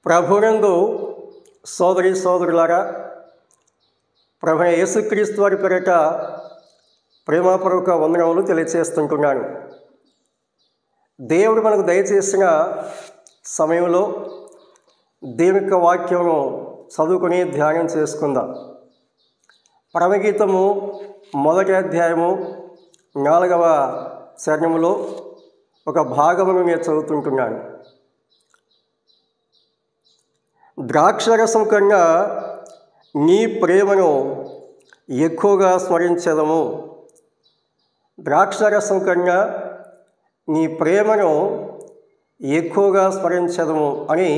ప్రభునందు సోదరి సోదరులారా, ప్రభు యేసుక్రీస్తు వారి పేరిట ప్రేమపూర్వక వందనములు తెలియచేస్తుంటున్నాను. దేవుడు మనకు దయచేసిన సమయంలో దేవుని యొక్క వాక్యమును చదువుకొని ధ్యానం చేసుకుందాం. పరమగీతము 1వ అధ్యాయము 4వ చరణములో ఒక భాగమును నేను చదువుతుంటున్నాను. ద్రాక్షరసం కన్నా నీ ప్రేమను ఎక్కువగా స్మరించెదము. ద్రాక్షరసం కన్నా నీ ప్రేమను ఎక్కువగా స్మరించెదము అని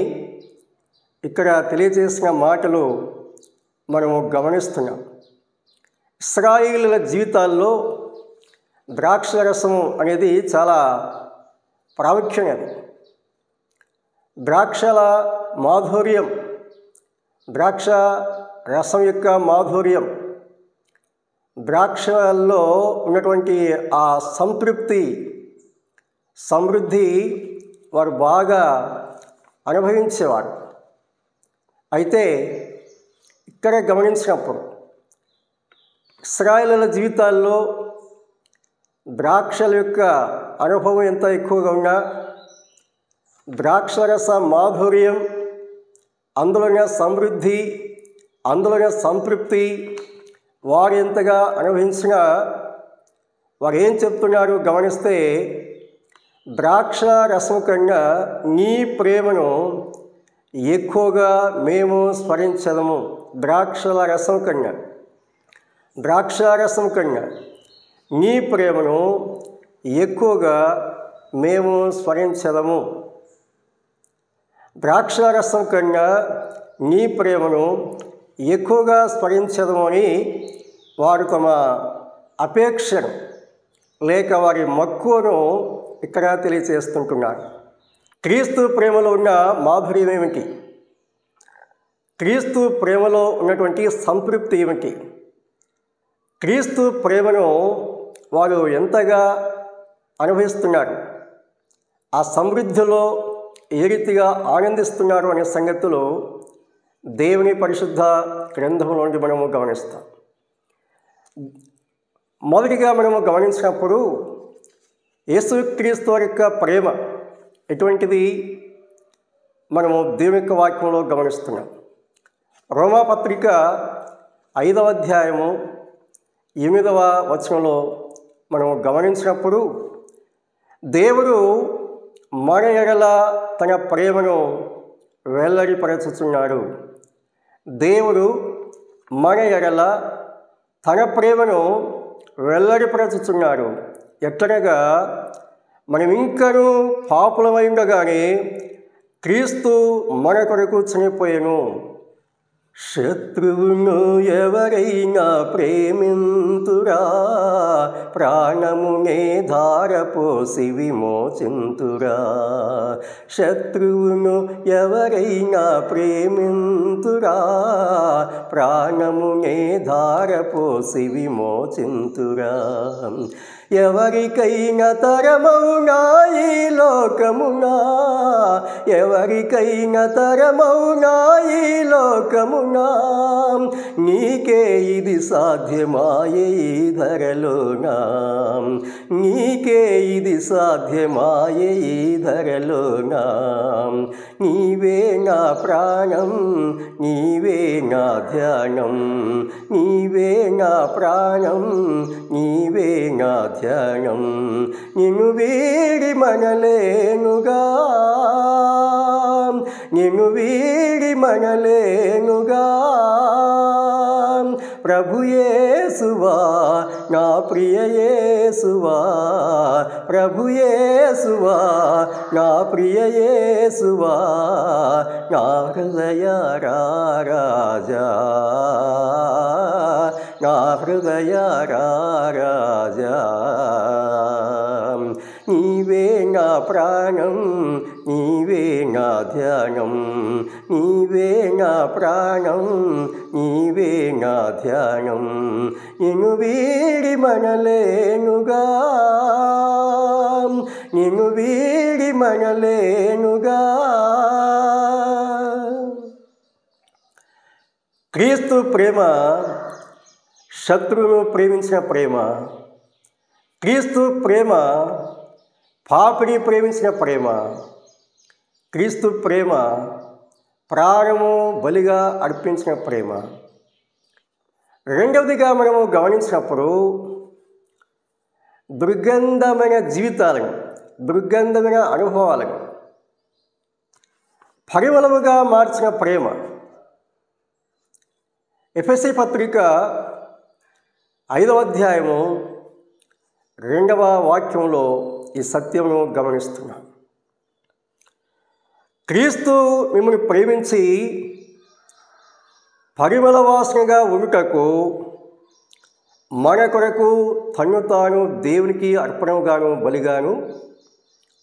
ఇక్కడ తెలియజేసిన మాటలు మనము గమనిస్తున్నాం. ఇశ్రాయేలుల జీవితాల్లో ద్రాక్షరసము అనేది చాలా ప్రాముఖ్యమైనది. ద్రాక్షల మాధుర్యం, ద్రాక్ష రసం యొక్క మాధుర్యం, ద్రాక్షల్లో ఉన్నటువంటి ఆ సంతృప్తి, సమృద్ధి వారు బాగా అనుభవించేవారు. అయితే ఇక్కడ గమనించినప్పుడు ఇశ్రాయేలుల జీవితాల్లో ద్రాక్షల యొక్క అనుభవం ఎంత ఎక్కువగా ఉన్నా, ద్రాక్షరస మాధుర్యం, అందులోనే సమృద్ధి, అందులోనే సంతృప్తి వారు ఎంతగా అనుభవించినా వారు ఏం చెప్తున్నారు గమనిస్తే, ద్రాక్ష రసం కన్నా నీ ప్రేమను ఎక్కువగా మేము స్మరించదము. ద్రాక్షల రసం కన్నా, ద్రాక్షారసం కన్నా నీ ప్రేమను ఎక్కువగా మేము స్మరించదము. ద్రాక్షారసం కన్నా నీ ప్రేమను ఎక్కువగా స్మరించదము అని వారు తమ అపేక్షను లేక వారి మక్కువను ఇక్కడ తెలియచేస్తుంటున్నారు. క్రీస్తు ప్రేమలో ఉన్న మాధుర్యం ఏమిటి? క్రీస్తు ప్రేమలో ఉన్నటువంటి సంతృప్తి ఏమిటి? క్రీస్తు ప్రేమను వారు ఎంతగా అనుభవిస్తున్నారు, ఆ సమృద్ధిలో ఏ రీతిగా ఆనందిస్తున్నారు అనే సంగతులు దేవుని పరిశుద్ధ గ్రంథం నుండి మనము గమనిస్తాం. మొదటిగా మనము గమనించినప్పుడు యేసుక్రీస్తు వారి యొక్క ప్రేమ ఎటువంటిది మనము దేవుని యొక్క వాక్యంలో గమనిస్తున్నాం. రోమాపత్రిక 5వ అధ్యాయము 8వ వచనంలో మనము గమనించినప్పుడు దేవుడు మన ఎడల తన ప్రేమను వెల్లడిపరచుచున్నాడు. దేవుడు మన ఎడల తన ప్రేమను వెల్లడిపరచుచున్నాడు. ఎట్లనగా మనం ఇంకనూ పాపులమై ఉండగానే క్రీస్తు మన కొరకు చనిపోయెను. శత్రువును ఎవరైనా ప్రేమింతురా, ప్రాణమునే ధారపోసి విమోచింతురా. శత్రువును ఎవరైనా ప్రేమింతురా, ప్రాణమునే ధారపోసి విమోచింతురా. ఎవరికైనా తరమౌనా ఈ లోకమునా, ఎవరికైనా తరమౌనా ఈ లోకమునా, నీకే ఇది సాధ్యమాయే ఈ ధరలోనా, నీకే ఇది సాధ్యమాయే ఈ ధరలోనా. నీవే నా ప్రాణం, నీవే నా ధ్యానం, నీవే నా ప్రాణం, నీవే నా ధ్యానం. నిన్ను వీడి మనలేనుగా, నిన్ను వీడి మనలేనుగా. ప్రభు యేసువా నా ప్రియ యేసువా, ప్రభు యేసువా నా ప్రియ యేసువా, నా హృదయ రాజా, నా హృదయ రాజా. నీవే నా ప్రాణం, నీవే నా ధ్యానం, నీవే నా ప్రాణం, నీవే నా ధ్యానం. నిన్ను వీడి మనలేనుగా, నిన్ను వీడి మనలేనుగా. క్రీస్తు ప్రేమ శత్రువును ప్రేమించిన ప్రేమ. క్రీస్తు ప్రేమ పాపిని ప్రేమించిన ప్రేమ. క్రీస్తు ప్రేమ ప్రాణము బలిగా అర్పించిన ప్రేమ. రెండవదిగా మనము గమనించినప్పుడు దుర్గంధమైన జీవితాలను, దుర్గంధమైన అనుభవాలను పరిమళముగా మార్చిన ప్రేమ. ఎఫెసీ పత్రిక 5వ అధ్యాయము 2వ వాక్యంలో ఈ సత్యమును గమనిస్తున్నాం. క్రీస్తు మిమ్మల్ని ప్రేమించి పరిమళ వాసనగా ఉండుటకు మన కొరకు తన్ను తాను దేవునికి అర్పణగాను బలిగాను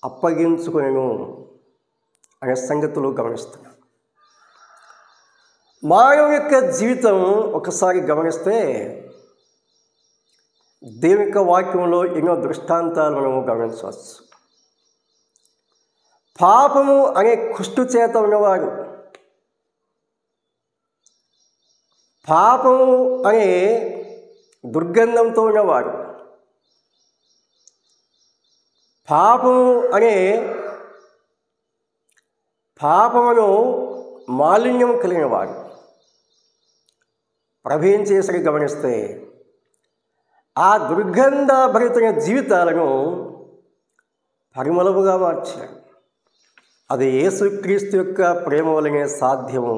అప్పగించుకొనెను అనే సంగతులు గమనిస్తున్నాం. మానవ యొక్క జీవితం ఒకసారి గమనిస్తే దేవుని యొక్క వాక్యంలో ఎన్నో దృష్టాంతాలు మనము గమనించవచ్చు. పాపము అనే కుష్టు చేత ఉన్నవాడు, పాపము అనే దుర్గంధంతో ఉన్నవాడు, పాపమును మాలిన్యం కలిగినవాడు ప్రభు ఏం చేసరి గమనిస్తే ఆ దుర్గంధభరితమైన జీవితాలను పరిమళముగా మార్చాడు. అది యేసుక్రీస్తు యొక్క ప్రేమ వలనే సాధ్యము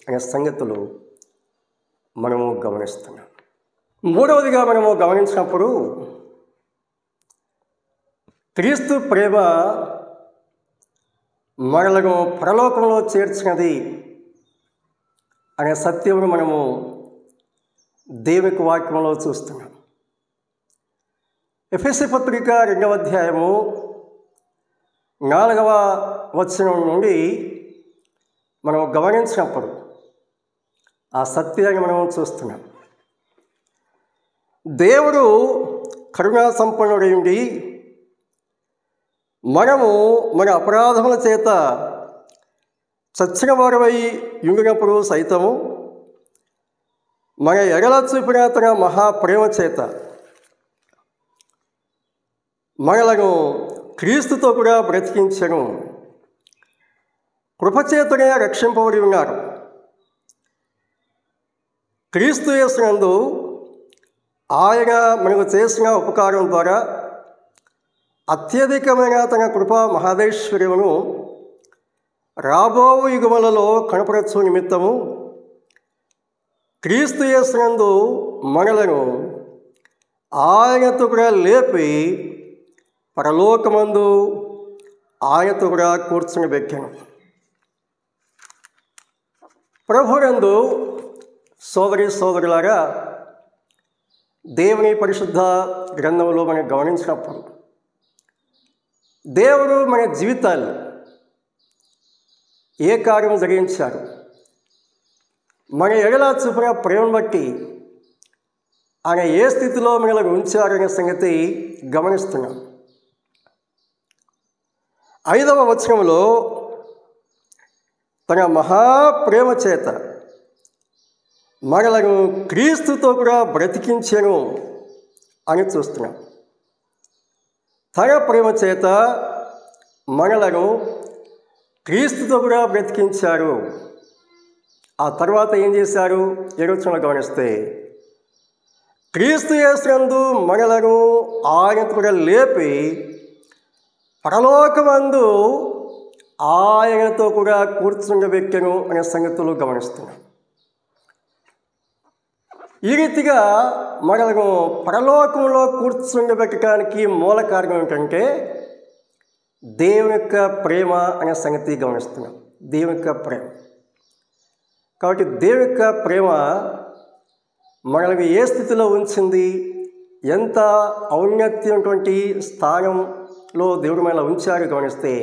అనే సంగతులు మనము గమనిస్తున్నాం. మూడవదిగా మనము గమనించినప్పుడు క్రీస్తు ప్రేమ మనలను పరలోకంలో చేర్చినది అనే సత్యమును మనము దేవుని వాక్యంలో చూస్తున్నాం. ఎఫెసీ పత్రిక 2వ అధ్యాయము 4వ వచనం నుండి మనం గమనించినప్పుడు ఆ సత్యాన్ని మనం చూస్తున్నాం. దేవుడు కరుణా సంపన్నుడై ఉండి మనము మన అపరాధముల చేత చచ్చిన వారమై ఉండినప్పుడు సైతము మన ఎడల చూపిన తన మహాప్రేమ చేత మనలను క్రీస్తుతో కూడా బ్రతికించెను. కృపచేతనే రక్షింపబడి ఉన్నారు. క్రీస్తు యేసునందు ఆయన మనకు చేసిన ఉపకారం ద్వారా అత్యధికమైన తన కృపా మహదైశ్వర్యమును రాబో యుగములలో కనపరచు నిమిత్తము క్రీస్తు యేసునందు మనలను ఆయనతో కూడా లేపి పరలోకమందు ఆయనతో కూడా కూర్చునిబెట్టెను. ప్రభునందు సోదరి సోదరులారా, దేవుని పరిశుద్ధ గ్రంథంలో మనం గమనించినప్పుడు దేవుడు మన జీవితాల్లో ఏ కార్యం జరిగించారు, మన ఎడల చూపిన ప్రేమను బట్టి ఆయన ఏ స్థితిలో మనల్ని ఉంచారనే సంగతి గమనిస్తున్నాం. 5వ వచనంలో తన మహాప్రేమ చేత మనలను క్రీస్తుతో కూడా బ్రతికించెను అని చూస్తున్నాం. తన ప్రేమ చేత మనలను క్రీస్తుతో కూడా బ్రతికించారు. ఆ తర్వాత ఏం చేశారు? 7వ వచనంలో గమనిస్తే క్రీస్తు యేసునందు మనలను ఆయనతో కూడా లేపి పరలోకమందు ఆయనతో కూడా కూర్చుండబెట్టెను అనే సంగతులు గమనిస్తున్నాం. ఈ రీతిగా మనలను పరలోకంలో కూర్చుండబెట్టడానికి మూల కారణం ఏంటంటే దేవుని యొక్క ప్రేమ అనే సంగతి గమనిస్తున్నాం. దేవుని యొక్క ప్రేమ. కాబట్టి దేవుని యొక్క ప్రేమ మనల్ని ఏ స్థితిలో ఉంచింది, ఎంత ఔన్నత్యమైనటువంటి స్థానంలో దేవుడు మనల్ని ఉంచారు గమనిస్తే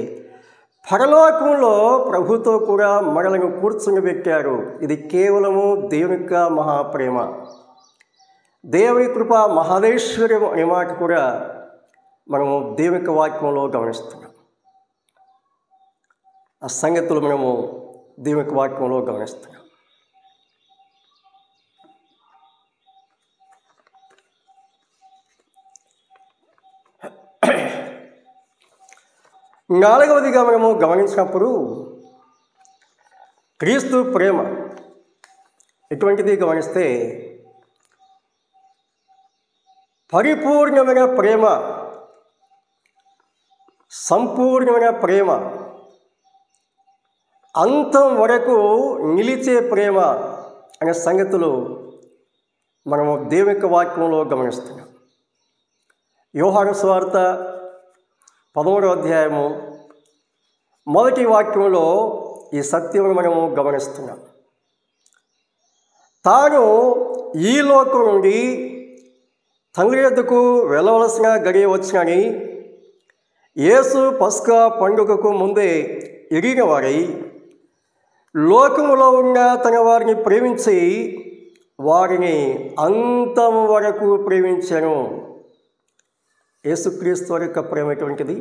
పరలోకంలో ప్రభుతో కూడా మనలను కూర్చుండబెట్టారు. ఇది కేవలము దేవుని యొక్క మహాప్రేమ, దేవుని కృప మహదైశ్వర్యం అనే మాట కూడా మనము దేవుని యొక్క వాక్యంలో గమనిస్తున్నాం. ఆ సంగతులు మనము దేవుని యొక్క వాక్యంలో గమనిస్తున్నాం. నాలుగవదిగా మనము గమనించినప్పుడు క్రీస్తు ప్రేమ ఎటువంటిది గమనిస్తే పరిపూర్ణమైన ప్రేమ, సంపూర్ణమైన ప్రేమ, అంతం వరకు నిలిచే ప్రేమ అనే సంగతులు మనము దేవుని యొక్క వాక్యంలో గమనిస్తున్నాం. యోహాను సువార్త 13వ అధ్యాయము 1వ వాక్యంలో ఈ సత్యమును మనము గమనిస్తున్నాం. తాను ఈ లోకం నుండి తండ్రి యొద్దకు వెళ్ళవలసిన గడియ వచ్చినని యేసు పస్కా పండుగకు ముందే ఎరిగిన వారై లోకములో ఉన్న తన వారిని ప్రేమించి వారిని అంతం వరకు ప్రేమించాను. యేసుక్రీస్తు వారి యొక్క ప్రేమ ఎటువంటిది?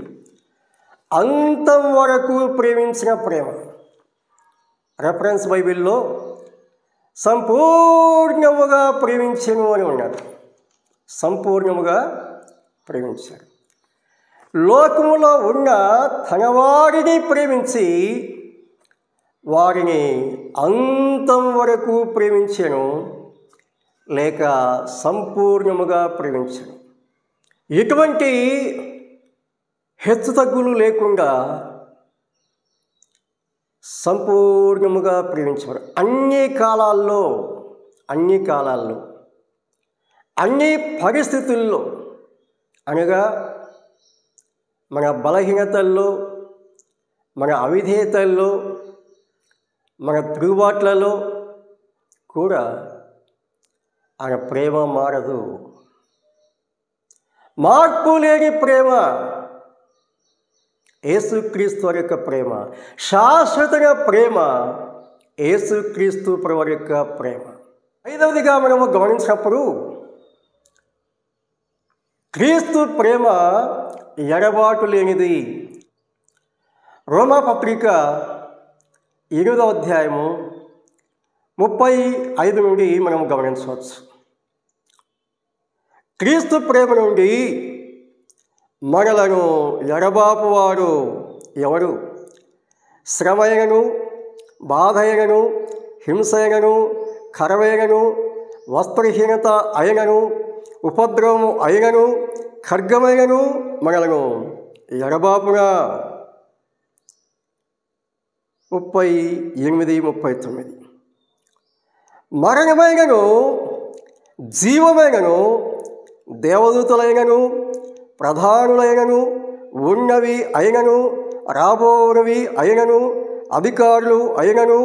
అంతం వరకు ప్రేమించిన ప్రేమ. రెఫరెన్స్ బైబిల్లో సంపూర్ణముగా ప్రేమించను అని ఉన్నాడు. సంపూర్ణముగా ప్రేమించాడు. లోకములో ఉన్న తన వారిని ప్రేమించి వారిని అంతం వరకు ప్రేమించాను, లేక సంపూర్ణముగా ప్రేమించాను. ఎటువంటి హెచ్చుతగ్గులు లేకుండా సంపూర్ణముగా ప్రేమించేవారు. అన్ని కాలాల్లో, అన్ని పరిస్థితుల్లో, అనగా మన బలహీనతల్లో, మన అవిధేయతల్లో, మన తిరుగుబాట్లలో కూడా ఆయన ప్రేమ మారదు. మార్పు లేని ప్రేమ యేసుక్రీస్తు వారి యొక్క ప్రేమ, శాశ్వతమైన ప్రేమ యేసుక్రీస్తు వారి యొక్క ప్రేమ. ఐదవదిగా మనము గమనించినప్పుడు క్రీస్తు ప్రేమ ఎడబాటు లేనిది. రోమాపత్రిక 8వ అధ్యాయము 35 నుండి మనం గమనించవచ్చు. క్రీస్తు ప్రేమ నుండి మనలను ఎడబాపువాడు ఎవరు? శ్రమయగను, బాధయగను, హింసయగను, కరవేగను, వస్త్రహీనత అయినను, ఉపద్రవము అయినను, ఖడ్గమైనను మనలను ఎడబాపుగా. 38-39. మరణమైనను, జీవమైనను, దేవదూతలైనను, ప్రధానులైనను, ఉన్నవి అయినను, రాబోనవి అయినను, అధికారులు అయినను,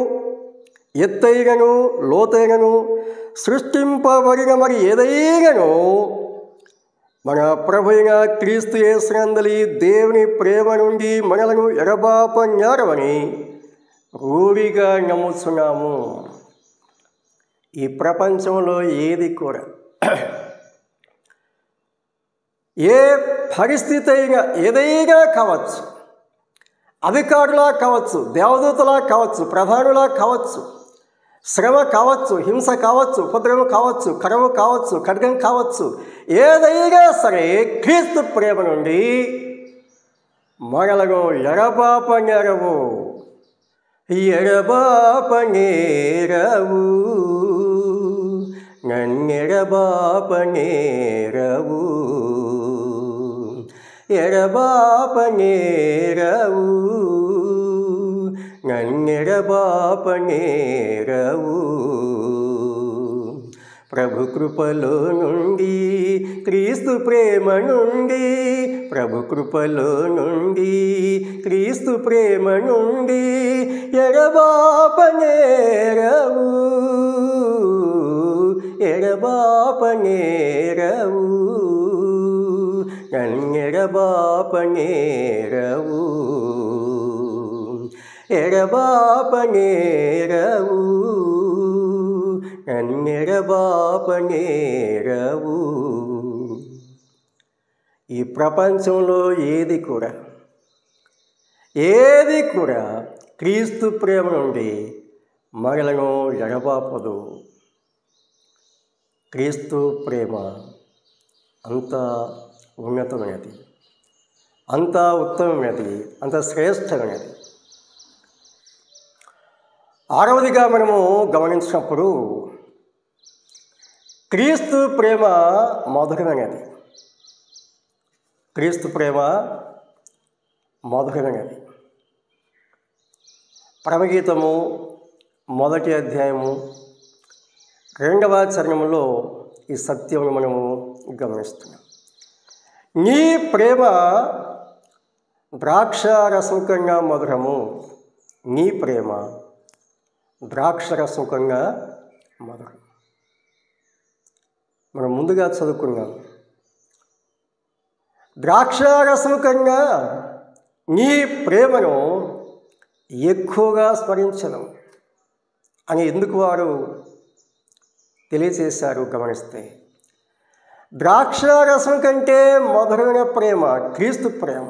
ఎత్తైనను, లోతైనను, సృష్టింపబడిన మరి ఏదైనను మన ప్రభువైన క్రీస్తు యేసునందలి దేవుని ప్రేమ నుండి మనలను ఎడబాపన్నారని రూఢిగా నమ్ముతున్నాము. ఈ ప్రపంచంలో ఏది కూడా, ఏ పరిస్థితి అయినా, ఏదైనా కావచ్చు, అధికారులా కావచ్చు, దేవదూతలా కావచ్చు, ప్రధానులా కావచ్చు, శ్రమ కావచ్చు, హింస కావచ్చు, ఉపద్రవం కావచ్చు, కరవు కావచ్చు, ఖడ్గం కావచ్చు, ఏదైనా సరే క్రీస్తు ప్రేమ నుండి మనలను ఎడబాపనేరవు. ఎడబాపనేరవు, నన్నెడబాపనేరవు, ఎడబాపనేరవు, నన్నెడబాపనేరవు. ప్రభు కృపలో నుండి, క్రీస్తు ప్రేమ నుండి, ప్రభు కృపలో నుండి, క్రీస్తు ప్రేమ నుండి ఎడబాపనేరవు, ఎడబాపనేరవు, నన్నెడబాపనేరవు, ఎడబాపనేరవు, నన్నెడబాపనేరవు. ఈ ప్రపంచంలో ఏది కూడా క్రీస్తు ప్రేమ నుండి మనలను ఎడబాపదు. క్రీస్తు ప్రేమ అంత ఉన్నతమైనది, అంత ఉత్తమమైనది, అంత శ్రేష్టమైనది. ఆరవదిగా మనము గమనించినప్పుడు క్రీస్తు ప్రేమ మధురమైనది. క్రీస్తు ప్రేమ మధురమైనది. పరమగీతము 1వ అధ్యాయము 2వ చరణంలో ఈ సత్యమును మనము గమనిస్తున్నాం. నీ ప్రేమ ద్రాక్షారసం కన్నా మధురము, నీ ప్రేమ ద్రాక్షరసం కన్నా మధురం. మనం ముందుగా చదువుకున్నాం, ద్రాక్షారసం కన్నా నీ ప్రేమను ఎక్కువగా స్మరించను అని ఎందుకు వారు తెలియచేశారు గమనిస్తే, ద్రాక్షారసం కంటే మధురమైన ప్రేమ క్రీస్తు ప్రేమ.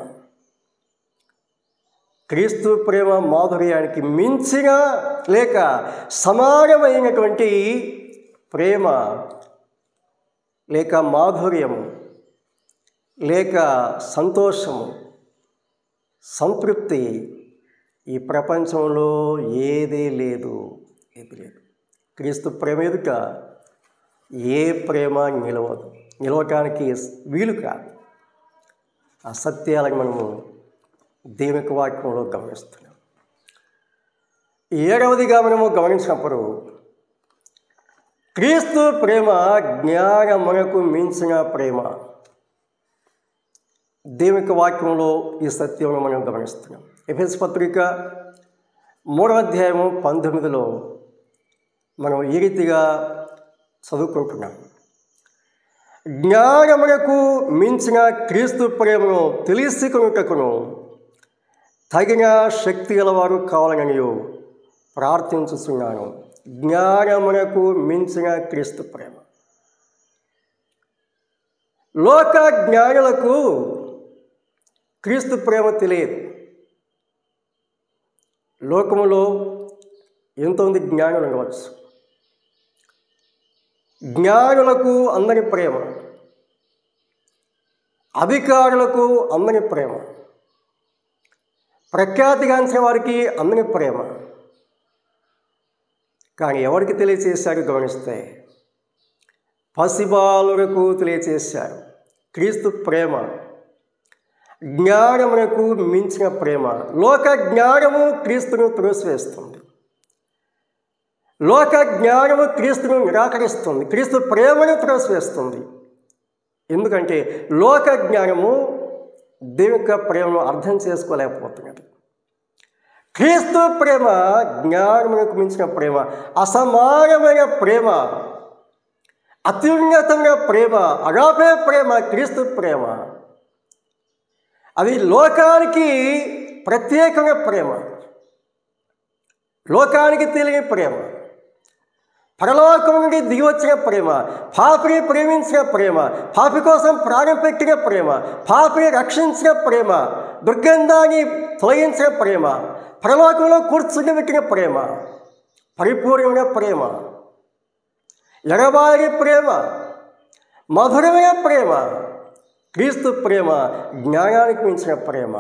క్రీస్తు ప్రేమ మాధుర్యానికి మించిన లేక సమానమైనటువంటి ప్రేమ లేక మాధుర్యము లేక సంతోషము, సంతృప్తి ఈ ప్రపంచంలో ఏదీ లేదు. క్రీస్తు ప్రేమ ఎదుట ఏ ప్రేమ నిలవటానికి వీలు కాదు. ఆ సత్యాలను మనము దేవుని వాక్యంలో గమనిస్తున్నాం. 7వదిగా మనము గమనించినప్పుడు క్రీస్తు ప్రేమ జ్ఞానమునకు మించిన ప్రేమ. దేవుని వాక్యంలో ఈ సత్యమును మనం గమనిస్తున్నాం. ఎఫెసీ పత్రిక 3వ అధ్యాయము 19లో మనం ఈ రీతిగా చదువుకుంటున్నాం, జ్ఞానమునకు మించిన క్రీస్తు ప్రేమను తెలుసుకొనుటకును తగిన శక్తి గలవారు కావాలని ప్రార్థించుతున్నాను. జ్ఞానమునకు మించిన క్రీస్తు ప్రేమ. లోక జ్ఞానులకు క్రీస్తు ప్రేమ తెలియదు. లోకములో ఎంతోమంది జ్ఞానులు ఉండవచ్చు. జ్ఞానులకు అందరి ప్రేమ, అధికారులకు అందరి ప్రేమ, ప్రఖ్యాతిగాంచిన వారికి అందరి ప్రేమ. కానీ ఎవరికి తెలియచేశారు గమనిస్తే, పసిబాలులకు తెలియచేశారు క్రీస్తు ప్రేమ. జ్ఞానమునకు మించిన ప్రేమ. లోక జ్ఞానము క్రీస్తును త్రోసివేస్తుంది. లోక జ్ఞానము క్రీస్తును నిరాకరిస్తుంది, క్రీస్తు ప్రేమను త్రోసివేస్తుంది. ఎందుకంటే లోక జ్ఞానము దేవుని యొక్క ప్రేమను అర్థం చేసుకోలేకపోతున్నది. క్రీస్తు ప్రేమ జ్ఞానమునకు మించిన ప్రేమ, అసమానమైన ప్రేమ, అత్యున్నతమైన ప్రేమ, అగాపే ప్రేమ క్రీస్తు ప్రేమ. అది లోకానికి ప్రత్యేకమైన ప్రేమ, లోకానికి తెలియని ప్రేమ, పరలోకం నుండి దిగి వచ్చిన ప్రేమ, పాపిని ప్రేమించిన ప్రేమ, పాపి కోసం ప్రాణం పెట్టిన ప్రేమ, పాపిని రక్షించిన ప్రేమ, దుర్గంధాన్ని తొలగించిన ప్రేమ, పరలోకంలో కూర్చుండబెట్టిన ప్రేమ, పరిపూర్ణమైన ప్రేమ, ఎడబారి ప్రేమ, మధురమైన ప్రేమ క్రీస్తు ప్రేమ. జ్ఞానానికి మించిన ప్రేమ.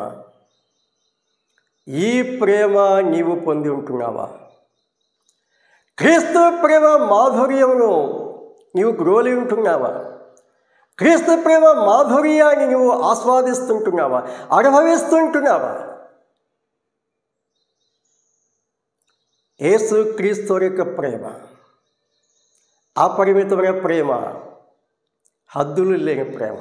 ఈ ప్రేమ నీవు పొంది ఉంటున్నావా? క్రీస్తు ప్రేమ మాధుర్యమును నీవు గ్రోలి ఉంటున్నావా? క్రీస్తు ప్రేమ మాధుర్యాన్ని నువ్వు ఆస్వాదిస్తుంటున్నావా, అనుభవిస్తుంటున్నావా? యేసు క్రీస్తు యొక్క ప్రేమ అపరిమితమైన ప్రేమ, హద్దులు లేని ప్రేమ.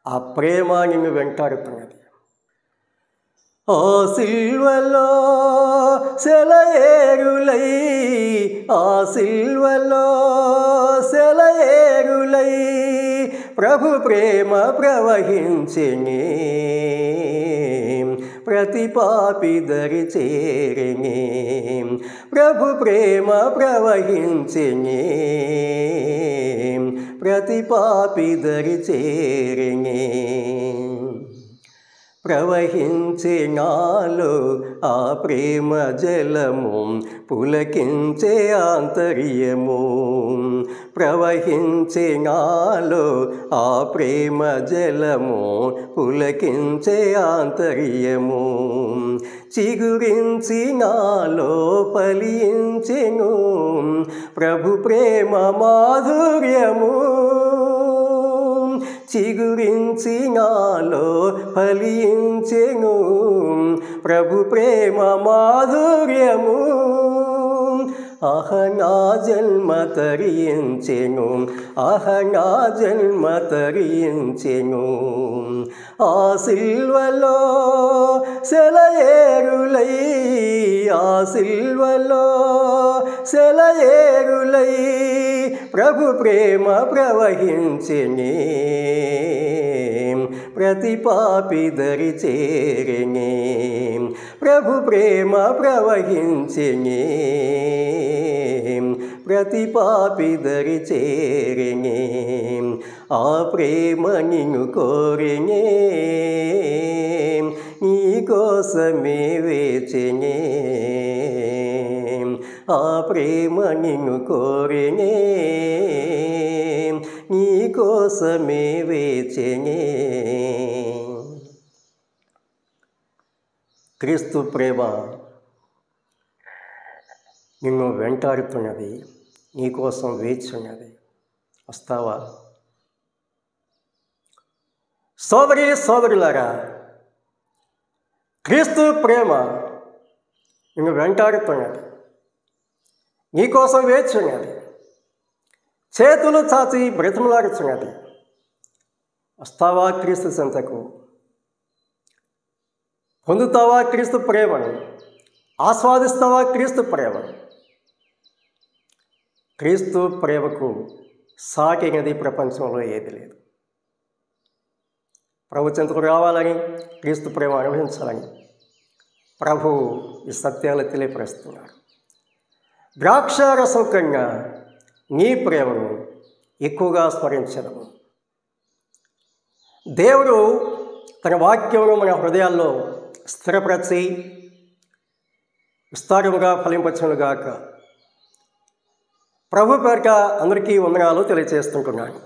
ఆ ప్రేమ నిన్ను వెంటాడుతున్నది. ఆ సిల్వలో సెలయేరులై, ఆ సిల్వలో సెలయేరులై ప్రభు ప్రేమ ప్రవహించెనే, ప్రతి పాపి దరి చేరెనే. ప్రభు ప్రేమ ప్రవహించెనే, ప్రతి పాపి దరి చేరెనే. ప్రవహించే నాలో ఆ ప్రేమ జలము, పులకించే ఆంతర్యము. ప్రవహించే నాలో ఆ ప్రేమ జలము, పులకించే ఆంతర్యము. చిగురించి నాలో ఫలించెను ప్రభు ప్రేమ మాధుర్యము. చిగురించి నాలో ఫలించెను ప్రభు ప్రేమ మాధుర్యము. ఆహ నా జన్మ తరించెను, ఆహ నా జన్మ తరించెను. ఆ సిల్వలో సెలయేరులై, ఆ సిల్వలో సెలయేరులై ప్రభు ప్రేమ ప్రవహించెనే. ప్రతి పాపి దరి చేరెనే, ప్రభు ప్రేమ ప్రవహించెనే. ప్రతి పాపి దరి చేరెనే, ఆ ప్రేమ నిన్ను కోరెనే. నీ కోసమే వేచెనే, ఆ ప్రేమ నిన్ను కోరెనే. నీ కోసమే వేచెనే. క్రీస్తు ప్రేమ నిన్ను వెంటాడుతున్నది, నీకోసం వేచున్నది. వస్తావా? సోదరి సోదరులారా, క్రీస్తు ప్రేమ నిన్ను వెంటాడుతున్నది, నీకోసం వేచున్నది, చేతులు చాచి బ్రతిమలాడుతున్నది. వస్తావా క్రీస్తు చెంతకు? పొందుతావా క్రీస్తు ప్రేమను? ఆస్వాదిస్తావా క్రీస్తు ప్రేమను? క్రీస్తు ప్రేమకు సాటినది ప్రపంచంలో ఏది లేదు. ప్రభు చెంతకు రావాలని, క్రీస్తు ప్రేమ అనుభవించాలని ప్రభు ఈ సత్యాలు తెలియపరుస్తున్నారు. ద్రాక్షారసం కన్నా నీ ప్రేమను ఎక్కువగా స్మరించడము. దేవుడు తన వాక్యమును మన హృదయాల్లో స్థిరపరచి విస్తారముగా ఫలింపచ్చునుగాక. ప్రభు పేరిట అందరికీ వందనాలు తెలియజేస్తుంటున్నాను.